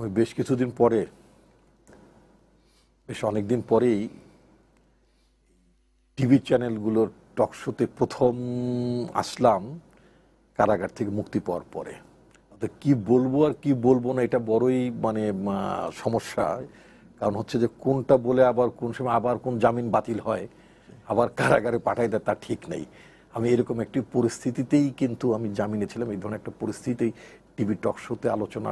আমি বেশ কিছুদিন পরে, বেশ অনেকদিন পরেই টিভি চ্যানেলগুলোর টকশোতে প্রথম আসলাম কারাগার থেকে মুক্তি পাওয়ার পরে। কি বলবো আর কি বলবো না, এটা বড়ই মানে সমস্যা। কারণ হচ্ছে যে কোনটা বলে আবার কোন সময় আবার কোন জামিন বাতিল হয়, আবার কারাগারে পাঠাই দেয়, তা ঠিক নেই। আমি এরকম একটি পরিস্থিতিতেই কিন্তু আমি জামিনে ছিলাম। এই ধরনের একটা পরিস্থিতিতেই টিভি টক শোতে আলোচনা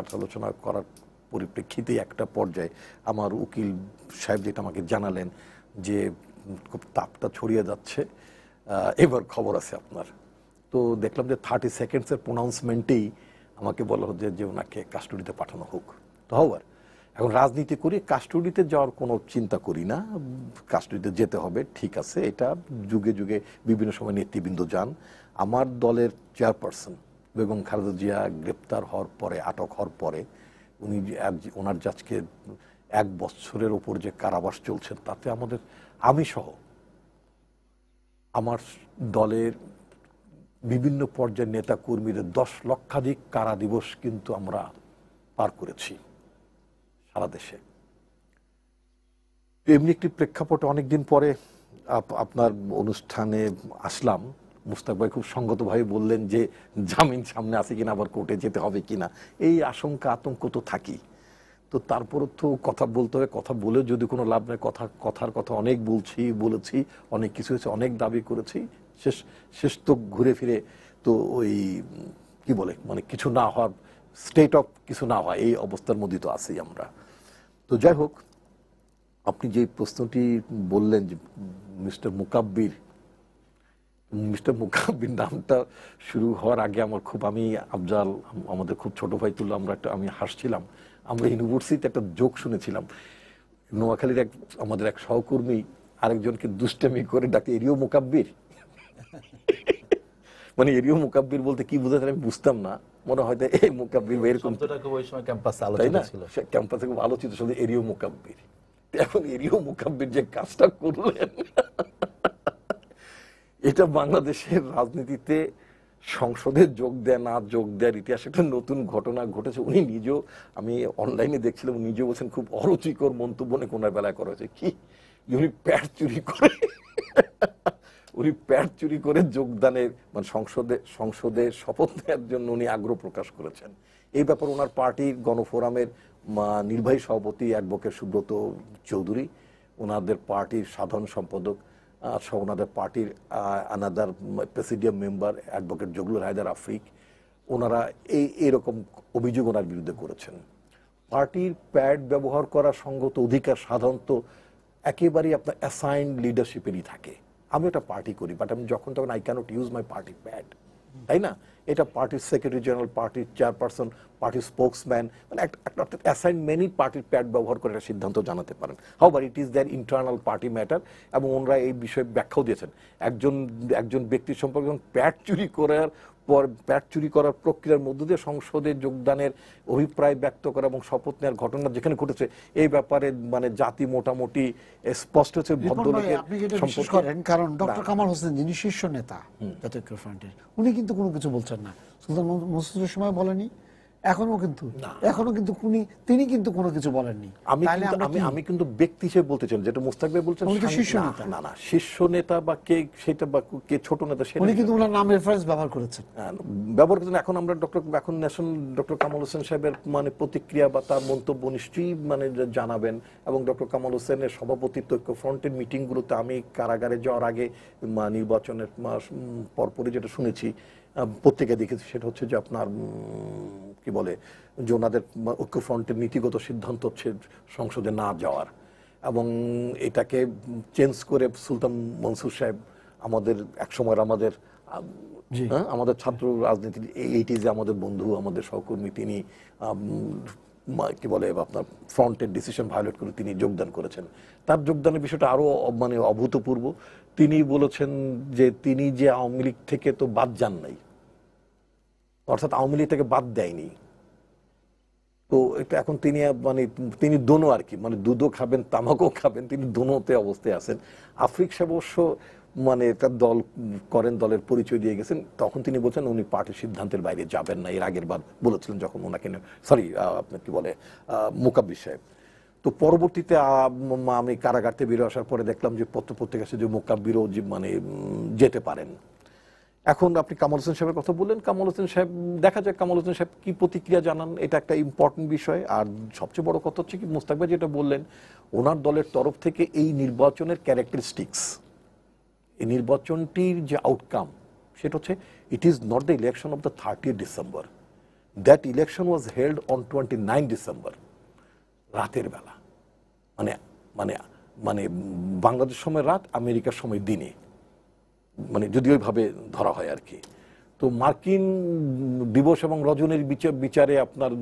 করার পরিপ্রেক্ষিতে একটা পর্যায়ে আমার উকিল সাহেব যেটা আমাকে জানালেন যে খুব তাপটা ছড়িয়ে যাচ্ছে, এবার খবর আছে আপনার। তো দেখলাম যে 30 সেকেন্ডসের প্রোনাউন্সমেন্টেই আমাকে বলা হচ্ছে যে ওনাকে কাস্টডিতে পাঠানো হোক। তো হওয়ার এখন রাজনীতি করি, কাস্টডিতে যাওয়ার কোনো চিন্তা করি না। কাস্টডিতে যেতে হবে, ঠিক আছে, এটা যুগে যুগে বিভিন্ন সময় নেতৃবৃন্দ যান। আমার দলের চেয়ারপারসন বেগম খালেদা জিয়া গ্রেপ্তার হওয়ার পরে, আটক হওয়ার পরে উনি ওনার যে আজকে 1 বছরের ওপর যে কারাবাস চলছেন, তাতে আমাদের, আমি সহ আমার দলের বিভিন্ন পর্যায়ের নেতা কর্মীদের 10 লক্ষাধিক কারা দিবস কিন্তু আমরা পার করেছি সারা দেশে। এমনি একটি প্রেক্ষাপটে অনেকদিন পরে আপনার অনুষ্ঠানে আসলাম। মুস্তাক ভাই খুব সঙ্গতভাবে বললেন যে জামিন সামনে আছে কিনা, আবার কোর্টে যেতে হবে কিনা, এই আশঙ্কা আতঙ্ক তো থাকি। তো তারপরও তো কথা বলতে হবে, কথা বলে যদি কোনো লাভ নেই, কথার কথা অনেক বলেছি, অনেক কিছু হয়েছে, অনেক দাবি করেছি, শেষ তো ঘুরে ফিরে তো ওই কি বলে মানে কিছু না হওয়ার, স্টেট অফ কিছু না হয়, এই অবস্থার মধ্যে তো আছি আমরা। তো যাই হোক, আপনি যে প্রশ্নটি বললেন যে মিস্টার মুকাব্বির নামটা শুরু হওয়ার আগে আমার খুব, আমি আফজাল, আমাদের খুব ছোট ভাই তুল্য, আমি হাসছিলাম। আমরা ইউনিভার্সিটিতে একটা জোক শুনেছিলাম, নোয়াখালীর আমাদের এক সহকর্মী আরেকজনকে দুষ্টামি করে ডাকে এরিও মুকাব্বির। মানে এরিও মুকাব্বির বলতে কি বোঝাতে আমি বুঝতাম না, মনে হয় এই মুকাব্বির এরকম, তাই না? ক্যাম্পাসে খুব আলোচিত শুধু এরিও মুকাব্বির। এখন এরিও মুকাব্বির যে কাজটা করলেন, এটা বাংলাদেশের রাজনীতিতে সংসদে যোগ দেয় না যোগ দেওয়ার ইতিহাসে একটা নতুন ঘটনা ঘটেছে। উনি নিজেও, আমি অনলাইনে দেখছিলাম, নিজেও বলছেন খুব অরুচিকর মন্তব্য নাকি ওনার বেলায় করা হয়েছে। কি উনি প্যাড চুরি করে যোগদানের মানে সংসদে শপথ নেওয়ার জন্য উনি আগ্রহ প্রকাশ করেছেন। এই ব্যাপারে ওনার পার্টির গণফোরামের নির্বাহী সভাপতি অ্যাডভোকেট সুব্রত চৌধুরী, ওনাদের পার্টির সাধারণ সম্পাদক সহ ওনাদের পার্টির another presidium member advocate Zaglul Haider Afrik, ওনারা এইরকম অভিযোগ ওনার বিরুদ্ধে করেছেন। পার্টির প্যাড ব্যবহার করার সঙ্গত অধিকার সাধারণত একেবারেই আপনার অ্যাসাইন্ড লিডারশিপেরই থাকে। আমি একটা পার্টি করি, বাট আমি যখন তখন I cannot use my party pad, তাই না? এটা পার্টির সেক্রেটারি জেনারেল, পার্টির চেয়ারপারসন, পার্টির স্পোকসম্যান, মানে একটা অ্যাসাইনমেন্টই পার্টির প্যাড ব্যবহার করে একটা সিদ্ধান্ত জানাতে পারেন। However it is their internal party matter. এবং ওনারা এই বিষয়ে ব্যাখ্যাও দিয়েছেন। একজন ব্যক্তির সম্পর্কে প্যাড চুরি করার প্রক্রিয়ার মধ্য দিয়ে সংসদে যোগদানের অভিপ্রায় ব্যক্ত করা এবং শপথ নেওয়ার ঘটনা যেখানে ঘটেছে, এই ব্যাপারে মানে জাতি মোটামুটি স্পষ্ট হচ্ছে ভদ্রলোকের করেন। কারণ ডক্টর কামাল হোসেন যিনি শীর্ষ নেতা জাতীয় ফ্রন্টের, উনি কিন্তু কোনো কিছু বলছেন না। সুলতান মসুদের সময় বলেনি, এখনো কিন্তু তিনি কিন্তু কোনো কিছু বলেননি। আমি কিন্তু ব্যক্তি হিসেবে বলতে চাই, যেটা মুস্তাক ভাই বলছেন শীর্ষ নেতা, না শীর্ষ নেতা বা কে সেটা বা কে ছোট নেতা, উনি কিন্তু ওনার নাম রেফারেন্স ব্যবহার করেছেন। এখন আমরা এখন ন্যাশনাল ডক্টর কামাল হোসেন সাহেবের মানে প্রতিক্রিয়া বা তার মন্তব্য নিশ্চয়ই মানে জানাবেন। এবং ডক্টর কামাল হোসেনের সভাপতিত্ব ঐক্যফ্রন্টের মিটিংগুলোতে আমি কারাগারে যাওয়ার আগে নির্বাচনের পরপরই যেটা শুনেছি, পত্রিকা দেখেছি, সেটা হচ্ছে যে আপনার কি বলে যে ওনাদের ঐক্যফ্রন্টের নীতিগত সিদ্ধান্ত হচ্ছে সংসদে না যাওয়ার, এবং এটাকে চেঞ্জ করে সুলতান মনসুর সাহেব আমাদের একসময় আমাদের ছাত্র রাজনীতির এইটিজে আমাদের বন্ধু, আমাদের সহকর্মী, তিনি কি বলে আপনার ফ্রন্টের ডিসিশন ভায়োলেট করে তিনি যোগদান করেছেন। তার যোগদানের বিষয়টা আরো মানে অভূতপূর্ব। তিনি বলেছেন যে তিনি যে আওয়ামী লীগ থেকে তো বাদ যান নাই, অর্থাৎ আওয়ামী লীগ থেকে বাদ দেয়নি। তো এটা এখন তিনি দোনো আর কি, মানে দুধও খাবেন তামাকও খাবেন, তিনি দোনোতে অবস্থায় আছেন। আফ্রিক সাহেব অবশ্য মানে একটা দল করেন, দলের পরিচয় দিয়ে গেছেন, তখন তিনি বলছেন উনি পার্টির সিদ্ধান্তের বাইরে যাবেন না। এর আগের বার বলেছিলেন যখন ওনাকে, সরি আপনার কি বলে মোকাব্বির সাহেব। তো পরবর্তীতে আমি কারাগার থেকে বেরিয়ে আসার পরে দেখলাম যে পত্রপত্রিকা আছে যে মোকাব্বিরও মানে যেতে পারেন। এখন আপনি কামাল হোসেন সাহেবের কথা বললেন, কামাল হোসেন সাহেব, দেখা যাক কামাল হোসেন সাহেব কি প্রতিক্রিয়া জানান, এটা একটা ইম্পর্টেন্ট বিষয়। আর সবচেয়ে বড় কথা হচ্ছে কি, মুস্তাক ভাই যেটা বললেন, ওনার দলের তরফ থেকে এই নির্বাচনের ক্যারেক্টারিস্টিক্স, এই নির্বাচনটির যে আউটকাম, সেটা হচ্ছে it is not the election of the 30th December, that election was held on 29 December, রাতের বেলা, মানে মানে মানে বাংলাদেশ সময় রাত, আমেরিকার সময় দিনে, মানে যদি ওইভাবে ধরা হয় আর কি। তো মার্কিন দিবস এবং রজনীর বিচারে আপনার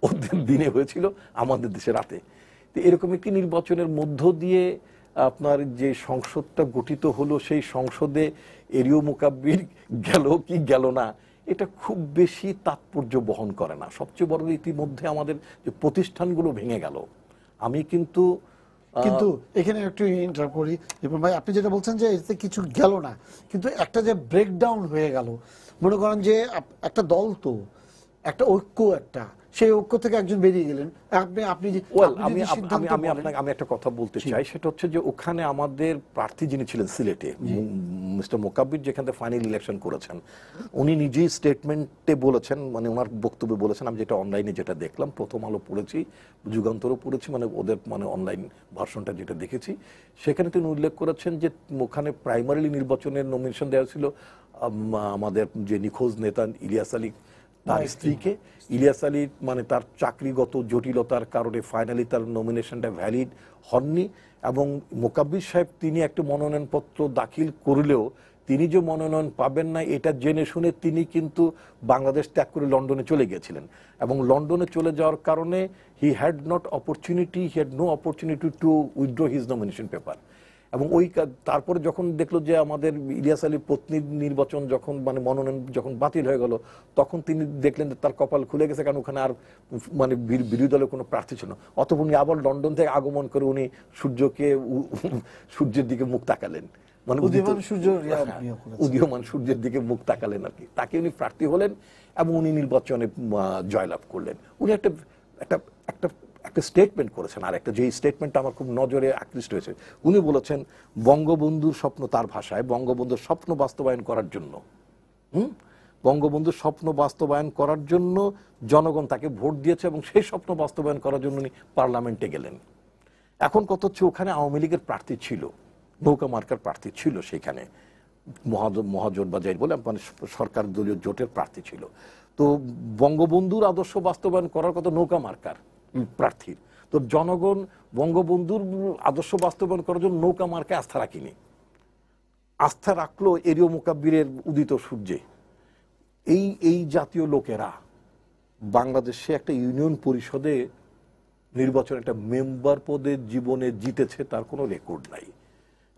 ওদের দিনে হয়েছিল, আমাদের দেশে রাতে। তো এরকম একটি নির্বাচনের মধ্য দিয়ে আপনার যে সংসদটা গঠিত হলো, সেই সংসদে এরিও মোকাব্বির গেল কি গেল না, এটা খুব বেশি তাৎপর্য বহন করে না। সবচেয়ে বড়, ইতিমধ্যে আমাদের যে প্রতিষ্ঠানগুলো ভেঙে গেল। আমি কিন্তু এখানে একটু ইন্টার করি এবং ভাই, আপনি যেটা বলছেন যে এতে কিছু গেল না, কিন্তু একটা যে ব্রেকডাউন হয়ে গেল, মনে করেন যে একটা দল, তো একটা ঐক্য, একটা সেই ঐক্য থেকে একজন বেরিয়ে গেলেন, আপনি আমি একটা কথা বলতে চাই, সেটা হচ্ছে যে ওখানে আমাদের প্রার্থী যিনি ছিলেন সিলেটে, মিস্টার মোকাব্বির, যেখান থেকে ফাইনাল ইলেকশন করেছেন, উনি নিজেই স্টেটমেন্টে বলেছেন, মানে ওনার বক্তব্যে বলেছেন, আমি যেটা অনলাইনে যেটা দেখলাম, প্রথম আলো পড়েছি, যুগান্তরও পড়েছি, মানে ওদের মানে অনলাইন ভার্সনটা যেটা দেখেছি, সেখানে তিনি উল্লেখ করেছেন যে ওখানে প্রাইমারিলি নির্বাচনের নমিনেশন দেওয়া ছিল আমাদের যে নিখোঁজ নেতা ইলিয়াস আলী, তার স্ত্রীকে। ইলিয়াস আলী মানে তার চাকরিগত জটিলতার কারণে ফাইনালি তার নমিনেশনটা ভ্যালিড হননি, এবং মোকাব্বির সাহেব তিনি একটা মনোনয়নপত্র দাখিল করলেও তিনি যে মনোনয়ন পাবেন না এটা জেনে শুনে তিনি কিন্তু বাংলাদেশ ত্যাগ করে লন্ডনে চলে গিয়েছিলেন, এবং লন্ডনে চলে যাওয়ার কারণে he had no opportunity to withdraw his nomination paper. এবং তারপরে যখন দেখলো যে আমাদের ইলিয়াস আলীর পত্নীর নির্বাচন যখন মানে মনোনয়ন যখন বাতিল হয়ে গেল, তখন তিনি দেখলেন যে তার কপাল খুলে গেছে, কারণ ওখানে আর মানে বিরোধী দলের কোনো প্রার্থী ছিল না। অতঃপর উনি আবার লন্ডন থেকে আগমন করে উনি সূর্যের দিকে মুখ তাকালেন, মানে উদীয়মান সূর্যের দিকে মুখ তাকালেন আর কি, তাকে উনি প্রার্থী হলেন এবং উনি নির্বাচনে জয়লাভ করলেন। উনি একটা স্টেটমেন্ট করেছেন, আর একটা যে স্টেটমেন্টটা আমার খুব নজরে আকৃষ্ট হয়েছে, উনি বলেছেন বঙ্গবন্ধুর স্বপ্ন, তার ভাষায়, বঙ্গবন্ধুর স্বপ্ন বাস্তবায়ন করার জন্য, বঙ্গবন্ধুর স্বপ্ন বাস্তবায়ন করার জন্য জনগণ তাকে ভোট দিয়েছে, এবং সেই স্বপ্ন বাস্তবায়ন করার জন্য উনি পার্লামেন্টে গেলেন। এখন কত হচ্ছে, ওখানে আওয়ামী লীগের প্রার্থী ছিল, নৌকা মার্কার প্রার্থী ছিল, সেখানে মহাজোট বাজার বলে মানে সরকার দলীয় জোটের প্রার্থী ছিল। তো বঙ্গবন্ধুর আদর্শ বাস্তবায়ন করার কথা নৌকা মার্কার প্রার্থীর, তো জনগণ বঙ্গবন্ধুর আদর্শ বাস্তবায়ন করার জন্য নৌকা মার্কায় আস্থা রাখিনি, আস্থা রাখলো এরিও মোকাব্বিরের উদিত সূর্যে। এই জাতীয় লোকেরা বাংলাদেশে একটা ইউনিয়ন পরিষদে নির্বাচন একটা মেম্বার পদে জীবনে জিতেছে, তার কোনো রেকর্ড নাই।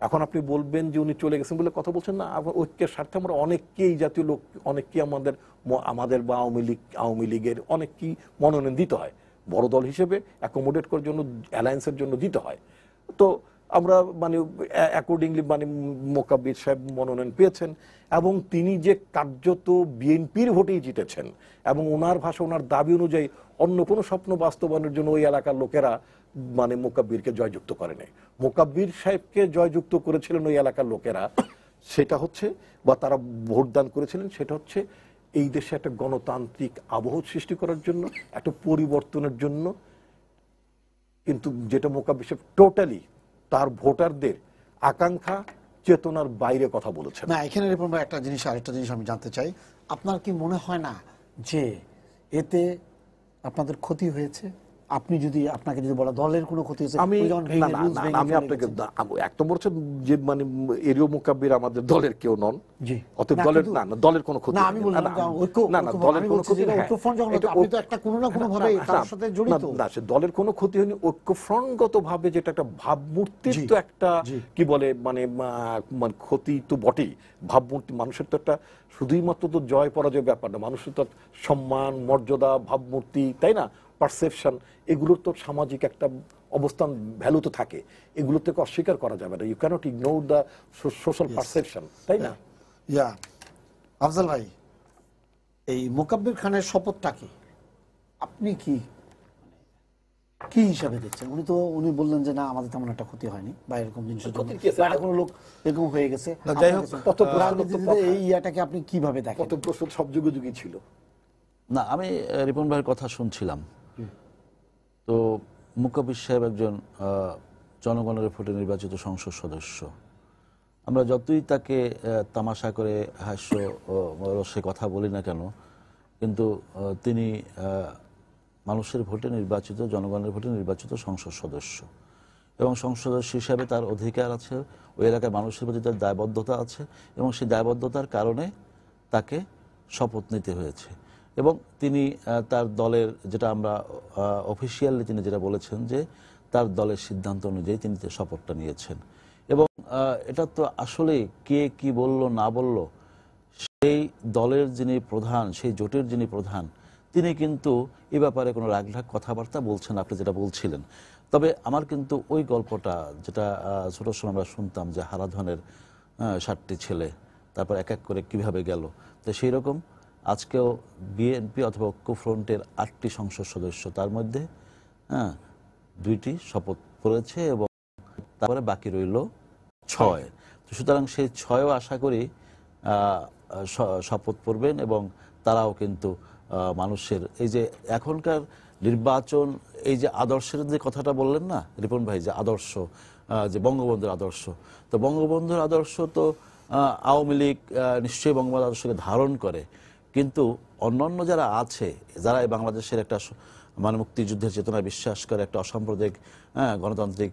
এখন আপনি বলবেন যে উনি চলে গেছেন বলে কথা বলছেন না, ঐক্যের স্বার্থে আমরা অনেককেই জাতীয় লোক, অনেককেই আমাদের বা আওয়ামী লীগের অনেককেই মনোনয়ন দিতে হয়, বড় দল হিসেবে অ্যাকোমোডেট করার জন্য, অ্যালায়েন্সের জন্য দিতে হয়। তো আমরা মানে অ্যাকর্ডিংলি মানে মোকাব্বির সাহেব মনোনয়ন পেয়েছেন, এবং তিনি যে কার্যত বিএনপির ভোটেই জিতেছেন, এবং ওনার ভাষা, ওনার দাবি অনুযায়ী অন্য কোনো স্বপ্ন বাস্তবায়নের জন্য ওই এলাকার লোকেরা মানে মোকাব্বিরকে জয়যুক্ত করে নাই। মোকাব্বির সাহেবকে জয়যুক্ত করেছিলেন ওই এলাকার লোকেরা, সেটা হচ্ছে, বা তারা ভোটদান করেছিলেন, সেটা হচ্ছে এই দেশে একটা গণতান্ত্রিক আবহ সৃষ্টি করার জন্য, একটা পরিবর্তনের জন্য। কিন্তু যেটা মোকাব্বির সাহেব টোটালি তার ভোটারদের আকাঙ্ক্ষা চেতনার বাইরে কথা বলেছেন। না, এখানে আরেকটা জিনিস আমি জানতে চাই, আপনার কি মনে হয় না যে এতে আপনাদের ক্ষতি হয়েছে? আপনাকে যদি বলা দলের কোনো ক্ষতি হয়েছে? আমি আপনাকে এক নম্বর হচ্ছে যে মানে এরিও মোকাব্বির আমাদের দলের কেউ নন, অতএব দলের দলের কোনো ক্ষতি, আমি বললাম দলের কোনো ক্ষতি না, সে দলের কোনো ক্ষতি হয়নি। ঐক্যফ্রন্টগত ভাবে যেটা একটা ভাবমূর্তির তো একটা কি বলে মানে ক্ষতি তো বটেই। ভাবমূর্তি, মানুষের তো একটা শুধুই মাত্র তো জয় পরাজয় ব্যাপার না, মানুষের তো সম্মান, মর্যাদা, ভাবমূর্তি, তাই না, পারসেপশন, এগুলোর তো সামাজিক একটা অবস্থান, ভ্যালু তো থাকে, এগুলো থেকে অস্বীকার করা যাবে না। You cannot ignore the social perception, তাই না? ইয়া আফজাল ভাই, এই মোকাব্বির খানের শপথটা কি আপনি কি হিসাবে দেখছেন? উনি বললেন যে না আমাদের তেমন একটা ক্ষতি হয়নি বা এরকম জিনিস, কোনো লোক এরকম হয়ে গেছে। যাই হোক, এই ইয়াটাকে আপনি কিভাবে দেখেন? কত প্রশ্ন সব যুগে যুগে ছিল। না, আমি রিপন ভাইয়ের কথা শুনছিলাম, তো মুকাব্বির সাহেব একজন জনগণের ভোটে নির্বাচিত সংসদ সদস্য। আমরা যতই তাকে তামাশা করে হাস্য রসে কথা বলি না কেন, কিন্তু তিনি মানুষের ভোটে নির্বাচিত, জনগণের ভোটে নির্বাচিত সংসদ সদস্য, এবং সংসদ সদস্য হিসাবে তার অধিকার আছে, ওই এলাকার মানুষের প্রতি তার দায়বদ্ধতা আছে, এবং সেই দায়বদ্ধতার কারণে তাকে শপথ নিতে হয়েছে। এবং তিনি তার দলের, যেটা আমরা অফিসিয়ালি তিনি যেটা বলেছেন যে তার দলের সিদ্ধান্ত অনুযায়ী তিনি শপথটা নিয়েছেন। এবং এটা তো আসলে কে কি বলল না বলল, সেই দলের যিনি প্রধান, সেই জোটের যিনি প্রধান, তিনি কিন্তু এ ব্যাপারে কোনো রাগঢাক কথাবার্তা বলছেন, আপনি যেটা বলছিলেন। তবে আমার কিন্তু ওই গল্পটা, যেটা ছোটোর সময় আমরা শুনতাম যে হারাধনের 7টি ছেলে তারপর এক এক করে কিভাবে গেল, তো সেই রকম আজকেও বিএনপি অথবা ঐক্যফ্রন্টের 8টি সংসদ সদস্য, তার মধ্যে 2টি শপথ করেছে এবং তারপরে বাকি রইল 6। তো সুতরাং সেই 6ও আশা করি শপথ করবেন, এবং তারাও কিন্তু মানুষের এই যে এখনকার নির্বাচন, এই যে আদর্শের যে কথাটা বললেন না রিপন ভাই, যে আদর্শ, যে বঙ্গবন্ধুর আদর্শ, তো বঙ্গবন্ধুর আদর্শ তো আওয়ামী লীগ নিশ্চয়ই বঙ্গবন্ধুর আদর্শকে ধারণ করে, কিন্তু অন্যান্য যারা আছে, যারা এই বাংলাদেশের একটা মানে মুক্তিযুদ্ধের চেতনায় বিশ্বাস করে, একটা অসাম্প্রদায়িক গণতান্ত্রিক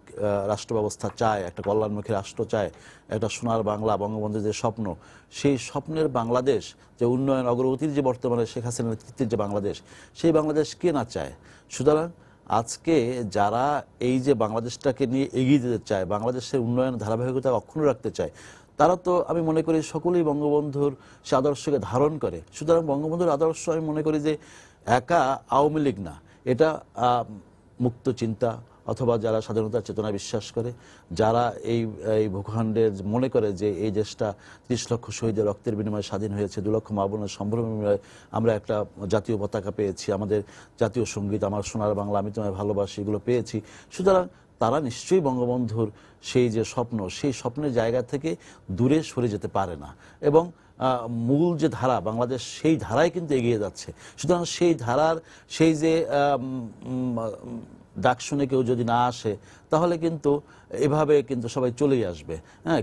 রাষ্ট্র ব্যবস্থা চায়, একটা কল্যাণমুখী রাষ্ট্র চায়, একটা সোনার বাংলা, বঙ্গবন্ধুর যে স্বপ্ন, সেই স্বপ্নের বাংলাদেশ, যে উন্নয়ন অগ্রগতির যে বর্তমানে শেখ হাসিনার নেতৃত্বের যে বাংলাদেশ, সেই বাংলাদেশ কে না চায়? সুতরাং আজকে যারা এই যে বাংলাদেশটাকে নিয়ে এগিয়ে যেতে চায়, বাংলাদেশের উন্নয়ন ধারাবাহিকতা অক্ষুণ্ণ রাখতে চায়, তারা তো আমি মনে করি সকলেই বঙ্গবন্ধুর সে আদর্শকে ধারণ করে। সুতরাং বঙ্গবন্ধুর আদর্শ আমি মনে করি যে একা আওয়ামী লীগ না, এটা মুক্ত চিন্তা অথবা যারা স্বাধীনতার চেতনায় বিশ্বাস করে, যারা এই ভূখণ্ডের মনে করে যে এই দেশটা 30 লক্ষ শহীদের রক্তের বিনিময়ে স্বাধীন হয়েছে, 2 লক্ষ মা বোনের সম্ভ্রমের বিনিময়ে আমরা একটা জাতীয় পতাকা পেয়েছি, আমাদের জাতীয় সঙ্গীত আমার সোনার বাংলা আমি তোমায় ভালোবাসি, এগুলো পেয়েছি। সুতরাং তারা নিশ্চয়ই বঙ্গবন্ধুর সেই যে স্বপ্ন, সেই স্বপ্নের জায়গা থেকে দূরে সরে যেতে পারে না, এবং মূল যে ধারা বাংলাদেশ, সেই ধারায় কিন্তু এগিয়ে যাচ্ছে। সুতরাং সেই ধারার সেই যে ডাক শুনে কেউ যদি না আসে, তাহলে কিন্তু এভাবে কিন্তু সবাই চলেই আসবে। হ্যাঁ।